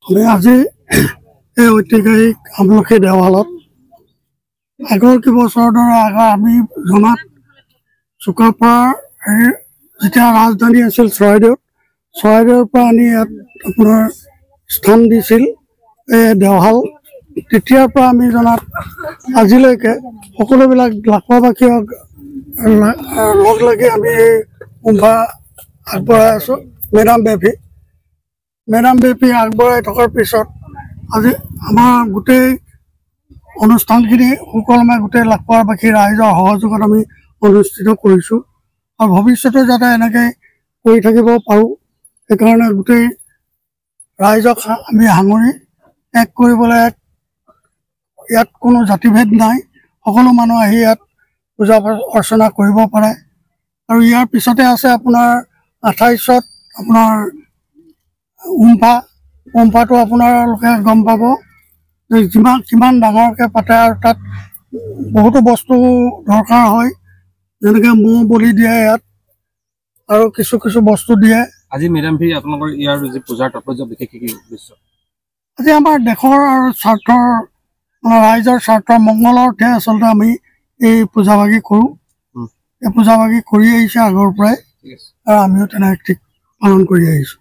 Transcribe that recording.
আমি আজি এই ঐতিহাসিক আমলখি দেৱালত আগৰ কেইবছৰৰ দৰে আগৰ আমি জনাত চুকাফাৰ যেতিয়া ৰাজধানী আছিল চৰাইদেউৰ পৰা আনি ইয়াত আপোনাৰ স্থান দিছিল এই দেওহাল। তেতিয়াৰ পৰা আমি জনাত আজিলৈকে সকলোবিলাক লাখোৱাবাসী লগ লাগি আমি এই কুম্ভা আগবঢ়াই আছোঁ। মেডাম বেপী আগবঢ়াই থকাৰ পিছত আজি আমাৰ গোটেই অনুষ্ঠানখিনি সুকলমে গোটেই লাখোৱাবাসী ৰাইজৰ সহযোগত আমি অনুষ্ঠিত কৰিছোঁ আৰু ভৱিষ্যতে যাতে এনেকৈ কৰি থাকিব পাৰোঁ সেইকাৰণে গোটেই ৰাইজক আমি সাঙুৰি এক কৰিবলৈ ইয়াত কোনো জাতিভেদ নাই, সকলো মানুহ আহি ইয়াত পূজা অৰ্চনা কৰিব পাৰে। আৰু ইয়াৰ পিছতে আছে আপোনাৰ 28ত আপোনাৰ উমফাটো আপোনালোকে গম পাব যে কিমান ডাঙৰকৈ পাতে আৰু তাত বহুতো বস্তু দৰকাৰ হয়, যেনেকৈ ম'হ বলি দিয়ে ইয়াত আৰু কিছু বস্তু দিয়ে। আজি মেডাম ভি আপোনালোকৰ ইয়াৰ যি পূজাৰ তাৎপৰ্য বিশেষ কি উদ্দেশ্য? আজি আমাৰ দেশৰ আৰু স্বাৰ্থৰ ৰাইজৰ স্বাৰ্থৰ মংগলৰ অৰ্থে আচলতে আমি এই পূজাভাগি কৰোঁ। এই পূজাভাগি কৰি আহিছে আগৰ পৰাই আৰু আমিও তেনেকৈ ঠিক পালন কৰি আহিছোঁ।